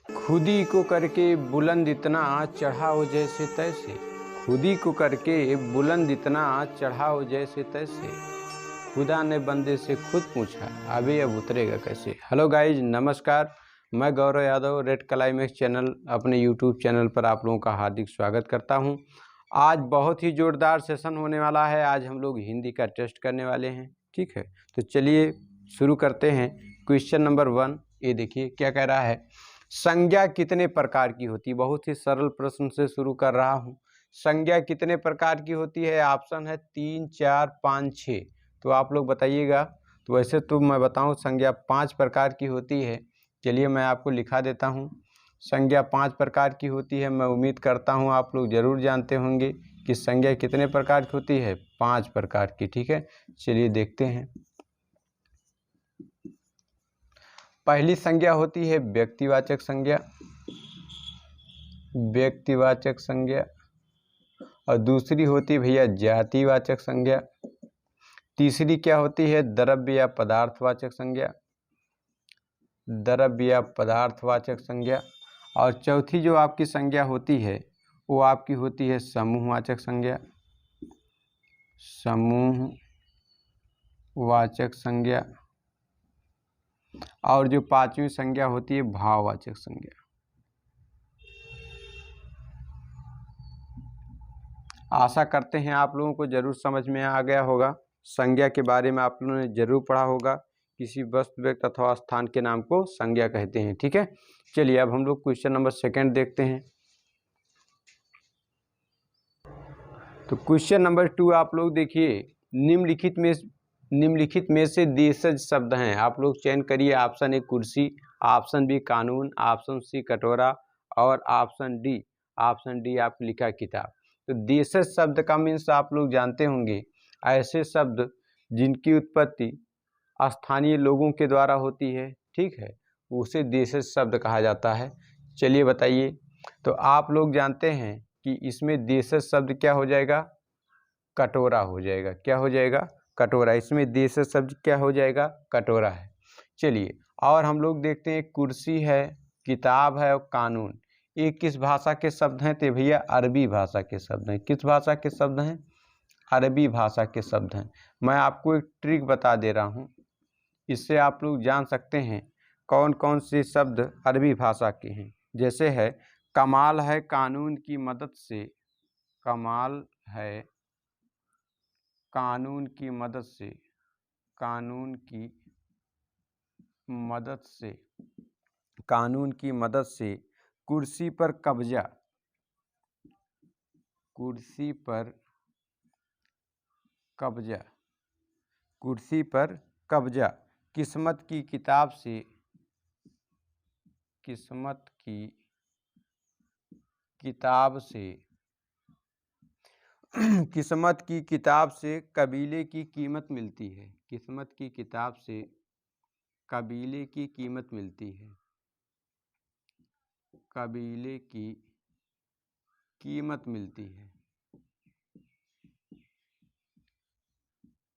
खुदी को करके बुलंद इतना चढ़ा हो जैसे तैसे। खुदी को करके बुलंद इतना चढ़ा हो जैसे तैसे। खुदा ने बंदे से खुद पूछा अबे अब उतरेगा कैसे। हेलो गाइज, नमस्कार। मैं Gaurav Yadav red climax channel अपने यूट्यूब चैनल पर आप लोगों का हार्दिक स्वागत करता हूं। आज बहुत ही ज़ोरदार सेशन होने वाला है। आज हम लोग हिंदी का टेस्ट करने वाले हैं, ठीक है। तो चलिए शुरू करते हैं। क्वेश्चन नंबर 1, ये देखिए क्या कह रहा है। संज्ञा कितने प्रकार की होती है। बहुत ही सरल प्रश्न से शुरू कर रहा हूँ। संज्ञा कितने प्रकार की होती है। ऑप्शन है 3, 4, 5, 6। तो आप लोग बताइएगा। तो वैसे तो मैं बताऊं संज्ञा 5 प्रकार की होती है। चलिए मैं आपको लिखा देता हूं। संज्ञा 5 प्रकार की होती है। मैं उम्मीद करता हूं आप लोग ज़रूर जानते होंगे कि संज्ञा कितने प्रकार की होती है। 5 प्रकार की, ठीक है। चलिए देखते हैं। पहली संज्ञा होती है व्यक्तिवाचक संज्ञा, व्यक्तिवाचक संज्ञा। और दूसरी होती है भैया जातिवाचक संज्ञा। तीसरी क्या होती है द्रव्य या पदार्थवाचक संज्ञा, द्रव्य या पदार्थवाचक संज्ञा। और चौथी जो आपकी संज्ञा होती है वो आपकी होती है समूहवाचक संज्ञा, समूहवाचक संज्ञा। और जो पांचवी संज्ञा होती है भाववाचक संज्ञा। आशा करते हैं आप लोगों को ज़रूर समझ में आ गया होगा। संज्ञा के बारे में आप लोगों ने ज़रूर पढ़ा होगा। किसी वस्तु, व्यक्ति अथवा स्थान के नाम को संज्ञा कहते हैं, ठीक है। चलिए अब हम लोग क्वेश्चन नंबर 2 देखते हैं। तो क्वेश्चन नंबर 2 आप लोग देखिए। निम्नलिखित में से देशज शब्द हैं। आप लोग चयन करिए। ऑप्शन ए कुर्सी, ऑप्शन बी कानून, ऑप्शन सी कटोरा और ऑप्शन डी आप लिखा किताब। तो देशज शब्द का मीन्स आप लोग जानते होंगे ऐसे शब्द जिनकी उत्पत्ति स्थानीय लोगों के द्वारा होती है, ठीक है, उसे देशज शब्द कहा जाता है। चलिए बताइए। तो आप लोग जानते हैं कि इसमें देशज शब्द क्या हो जाएगा, कटोरा हो जाएगा। क्या हो जाएगा, कटोरा। इसमें देशज शब्द क्या हो जाएगा, कटोरा है। चलिए और हम लोग देखते हैं कुर्सी है, किताब है और कानून। ये किस भाषा के शब्द हैं। तो भैया अरबी भाषा के शब्द हैं। किस भाषा के शब्द हैं, अरबी भाषा के शब्द हैं। मैं आपको एक ट्रिक बता दे रहा हूँ, इससे आप लोग जान सकते हैं कौन कौन से शब्द अरबी भाषा के हैं। जैसे है कमाल है कानून की मदद से, कमाल है कानून की मदद से, कानून की मदद से, कानून की मदद से। कुर्सी पर कब्जा, कुर्सी पर कब्जा, कुर्सी पर कब्जा। किस्मत की किताब से, किस्मत की किताब से, किस्मत की किताब से कबीले की कीमत मिलती है। किस्मत की किताब से कबीले की कीमत मिलती है, कबीले की कीमत मिलती है,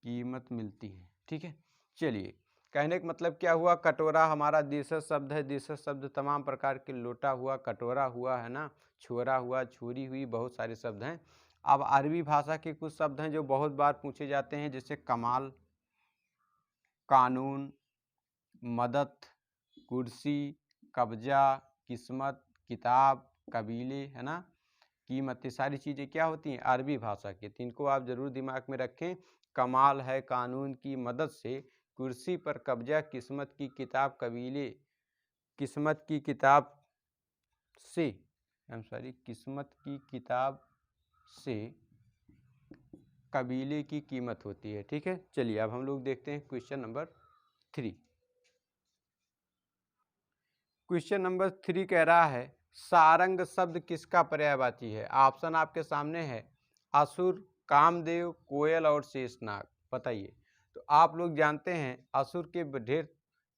कीमत मिलती है, ठीक है। चलिए कहने का मतलब क्या हुआ, कटोरा हमारा देशज शब्द है। देशज शब्द तमाम प्रकार के, लोटा हुआ, कटोरा हुआ, है ना, छोरा हुआ, छुरी हुई, बहुत सारे शब्द हैं। अब अरबी भाषा के कुछ शब्द हैं जो बहुत बार पूछे जाते हैं, जैसे कमाल, कानून, मदद, कुर्सी, कब्जा, किस्मत, किताब, कबीले, है ना, कीमत। ये सारी चीज़ें क्या होती हैं, अरबी भाषा की। तो इनको आप ज़रूर दिमाग में रखें। कमाल है कानून की मदद से, कुर्सी पर कब्जा, किस्मत की किताब, कबीले, किस्मत की किताब से, किस्मत की किताब से कबीले की कीमत होती है, ठीक है। चलिए अब हम लोग देखते हैं क्वेश्चन नंबर 3। क्वेश्चन नंबर 3 कह रहा है सारंग शब्द किसका पर्यायवाची है। ऑप्शन आपके सामने है असुर, कामदेव, कोयल और शेषनाग। बताइए। तो आप लोग जानते हैं असुर के ढेर,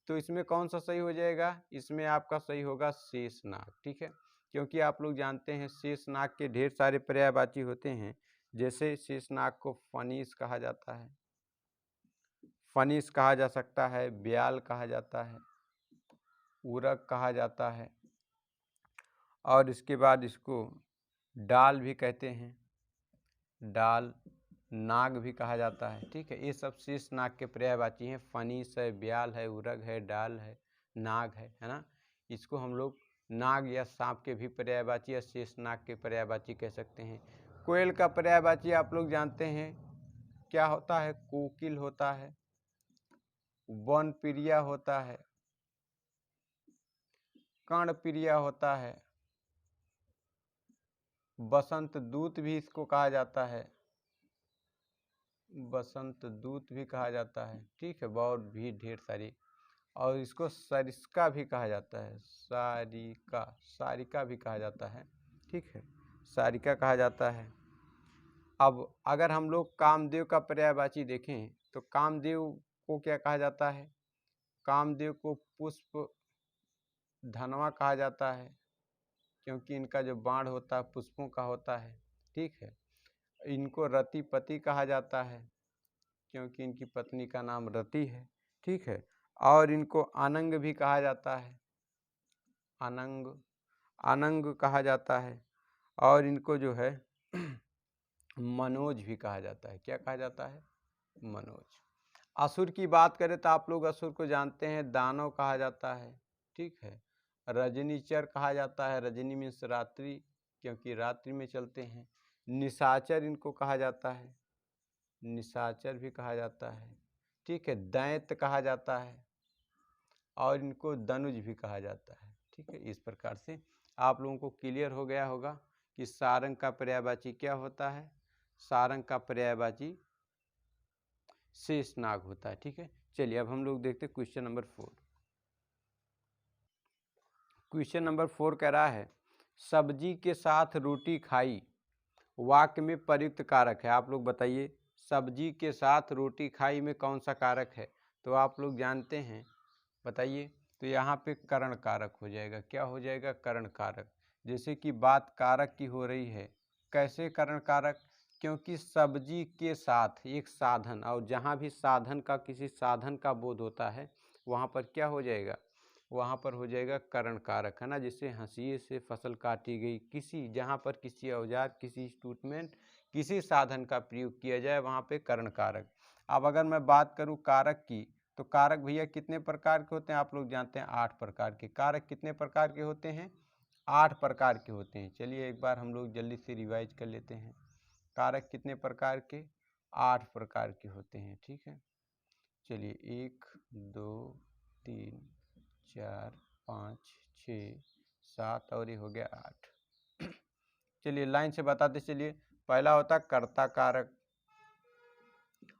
तो इसमें कौन सा सही हो जाएगा, इसमें आपका सही होगा शेषनाग, ठीक है। क्योंकि आप लोग जानते हैं शेषनाग के ढेर सारे पर्यायवाची होते हैं। जैसे शेषनाग को फनीस कहा जाता है, फनीस कहा जा सकता है, ब्याल कहा जाता है, उरग कहा जाता है, और इसके बाद इसको डाल भी कहते हैं, डाल, नाग भी कहा जाता है। ठीक है, ये सब शेष नाग के पर्यायवाची हैं। फनीस है, ब्याल है, उरग है, डाल है, नाग है ना। इसको हम लोग नाग या सांप के भी पर्यायवाची या शेष नाग के पर्यायवाची कह सकते हैं। कोयल का पर्यायवाची आप लोग जानते हैं क्या होता है? कोकिल होता है, वनप्रिया होता है, कर्णप्रिया होता है, बसंत दूत भी इसको कहा जाता है, बसंत दूत भी कहा जाता है। ठीक है, बहुत भी ढेर सारी। और इसको सरिस्का भी कहा जाता है, सारिका, सारिका भी कहा जाता है। ठीक है, सारिका कहा जाता है। अब अगर हम लोग कामदेव का पर्यायवाची देखें तो कामदेव को क्या कहा जाता है? कामदेव को पुष्प धनवा कहा जाता है, क्योंकि इनका जो बाण होता है पुष्पों का होता है। ठीक है, इनको रतिपति कहा जाता है, क्योंकि इनकी पत्नी का नाम रति है। ठीक है, और इनको अनंग भी कहा जाता है, अनंग, अनंग कहा जाता है। और इनको जो है मनोज भी कहा जाता है। क्या कहा जाता है? मनोज। असुर की बात करें तो आप लोग असुर को जानते हैं, दानव कहा जाता है। ठीक है, रजनीचर कहा जाता है, रजनी मीन्स रात्रि, क्योंकि रात्रि में चलते हैं। निशाचर इनको कहा जाता है, निशाचर भी कहा जाता है। ठीक है, दैत्य कहा जाता है, और इनको दनुज भी कहा जाता है। ठीक है, इस प्रकार से आप लोगों को क्लियर हो गया होगा कि सारंग का पर्यायवाची क्या होता है। सारंग का पर्यायवाची शेष नाग होता है। ठीक है, चलिए अब हम लोग देखते हैं क्वेश्चन नंबर 4। क्वेश्चन नंबर 4 कह रहा है सब्जी के साथ रोटी खाई वाक्य में प्रयुक्त कारक है। आप लोग बताइए, सब्जी के साथ रोटी खाई में कौन सा कारक है? तो आप लोग जानते हैं, बताइए। तो यहाँ पे करण कारक हो जाएगा। क्या हो जाएगा? करण कारक। जैसे कि बात कारक की हो रही है, कैसे करण कारक? क्योंकि सब्जी के साथ एक साधन, और जहाँ भी साधन का, किसी साधन का बोध होता है वहाँ पर क्या हो जाएगा? वहाँ पर हो जाएगा करण कारक, है ना। जैसे हंसिए से फसल काटी गई, किसी, जहाँ पर किसी औजार, किसी इंस्ट्रूमेंट, किसी साधन का प्रयोग किया जाए वहाँ पे करण कारक। अब अगर मैं बात करूँ कारक की, तो कारक भैया कितने प्रकार के होते हैं? आप लोग जानते हैं 8 प्रकार के। कारक कितने प्रकार के होते हैं? 8 प्रकार के होते हैं। चलिए एक बार हम लोग जल्दी से रिवाइज कर लेते हैं। कारक कितने प्रकार के? 8 प्रकार के होते हैं। ठीक है, चलिए 1 2 3 4 5 6 7 और ये हो गया 8। चलिए लाइन से बताते चलिए। पहला होता है कर्ता कारक,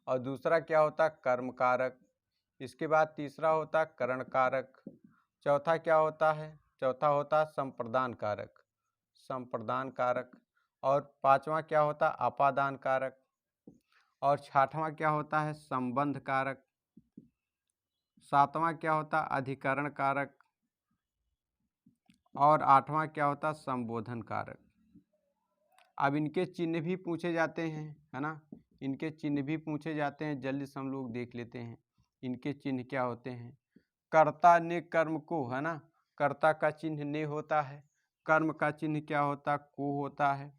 और दूसरा क्या होता है? कर्म कारक। इसके बाद तीसरा होता है करण कारक। चौथा क्या होता है? चौथा होता है संप्रदान कारक, संप्रदान कारक। और पांचवा क्या होता है? अपादान कारक। और छठवां क्या होता है? संबंध कारक। सातवां क्या होता है? अधिकरण कारक। और आठवां क्या होता है? संबोधन कारक। अब इनके चिन्ह भी पूछे जाते हैं, है ना। इनके चिन्ह भी पूछे जाते हैं, जल्दी से हम लोग देख लेते हैं इनके चिन्ह क्या होते हैं। कर्ता ने कर्म को, है ना, कर्ता का चिन्ह ने होता है। कर्म का चिन्ह क्या होता है? को होता है।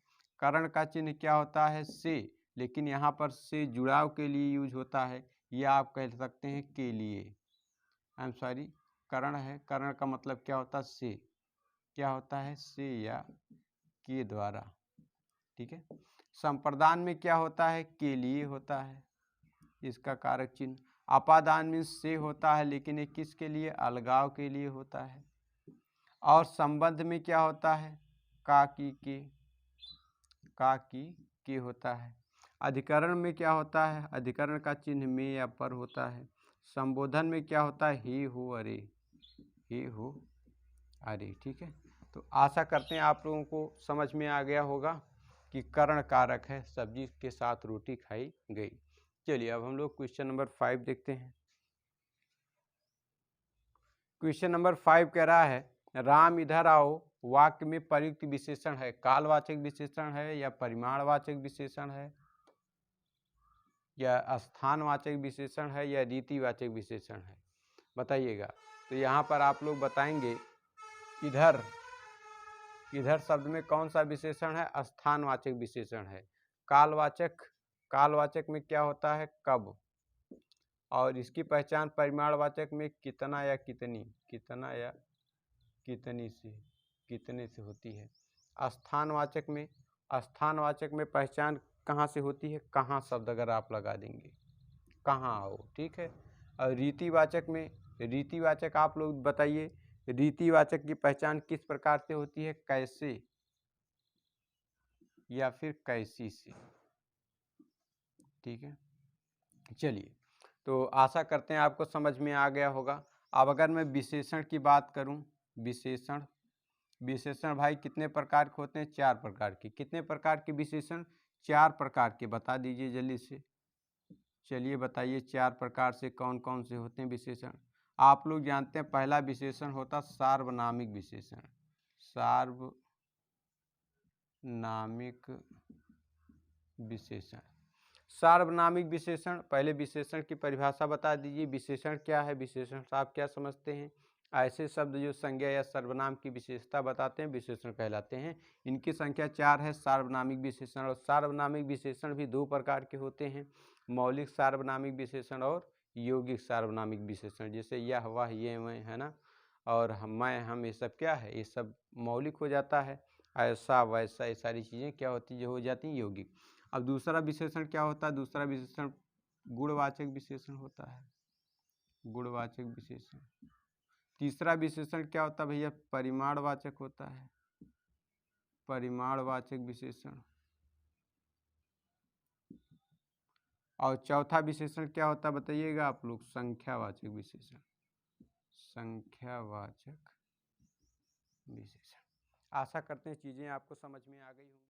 करण का चिन्ह क्या होता है? से, लेकिन यहाँ पर से जुड़ाव के लिए यूज होता है, या आप कह सकते हैं के लिए। आई एम सॉरी, करण है। करण का मतलब क्या होता है? से। क्या होता है? से या के द्वारा। ठीक है, संप्रदान में क्या होता है? के लिए होता है, इसका कारक चिन्ह। अपादान में से होता है, लेकिन ये किसके लिए? अलगाव के लिए होता है। और संबंध में क्या होता है? का की के, का की के होता है। अधिकरण में क्या होता है? अधिकरण का चिन्ह में या पर होता है। संबोधन में क्या होता है? हे हो अरे, हे हो अरे। ठीक है, तो आशा करते हैं आप लोगों को समझ में आ गया होगा कि करण कारक है, सब्जी के साथ रोटी खाई गई। चलिए अब हम लोग क्वेश्चन नंबर 5 देखते हैं। क्वेश्चन नंबर 5 कह रहा है राम इधर आओ वाक्य में प्रयुक्त विशेषण है। कालवाचक विशेषण है, या परिमाणवाचक विशेषण है, या स्थानवाचक विशेषण है, या रीतिवाचक विशेषण है? बताइएगा। तो यहाँ पर आप लोग बताएंगे इधर, इधर शब्द में कौन सा विशेषण है? स्थानवाचक विशेषण है। कालवाचक, कालवाचक में क्या होता है? कब। और इसकी पहचान परिमाणवाचक में कितना या कितनी, कितना या कितनी से, कितने से होती है। स्थानवाचक में, स्थानवाचक में पहचान कहाँ से होती है? कहाँ शब्द अगर आप लगा देंगे, कहाँ आओ, ठीक है। और रीतिवाचक में, रीतिवाचक आप लोग बताइए, रीतिवाचक की पहचान किस प्रकार से होती है? कैसे या फिर कैसी से, ठीक है। चलिए, तो आशा करते हैं आपको समझ में आ गया होगा। अब अगर मैं विशेषण की बात करूं, विशेषण, विशेषण भाई कितने प्रकार के होते हैं? 4 प्रकार के। कितने प्रकार के विशेषण? 4 प्रकार के। बता दीजिए जल्दी से, चलिए बताइए 4 प्रकार से कौन कौन से होते हैं विशेषण। आप लोग जानते हैं पहला विशेषण होता सार्वनामिक विशेषण। सार्वनामिक विशेषण, सार्वनामिक विशेषण, पहले विशेषण की परिभाषा बता दीजिए। विशेषण क्या है? विशेषण आप क्या समझते हैं? ऐसे शब्द जो संज्ञा या सर्वनाम की विशेषता बताते हैं विशेषण कहलाते हैं। इनकी संख्या 4 है सार्वनामिक विशेषण। और सार्वनामिक विशेषण भी 2 प्रकार के होते हैं, मौलिक सार्वनामिक विशेषण और यौगिक सार्वनामिक विशेषण। जैसे यह, वह, ये, मैं, है ना, और मैं, हम, ये सब क्या है? ये सब मौलिक हो जाता है। ऐसा, वैसा, ये सारी चीज़ें क्या होती है? हो जाती हैं यौगिक। अब दूसरा विशेषण क्या होता है? दूसरा विशेषण गुणवाचक विशेषण होता है, गुणवाचक विशेषण। तीसरा विशेषण क्या होता है भैया? परिमाणवाचक होता है, परिमाणवाचक विशेषण। और चौथा विशेषण क्या होता है बताइएगा आप लोग? संख्यावाचक विशेषण, संख्यावाचक विशेषण। आशा करते हैं चीज़ें आपको समझ में आ गई होंगी।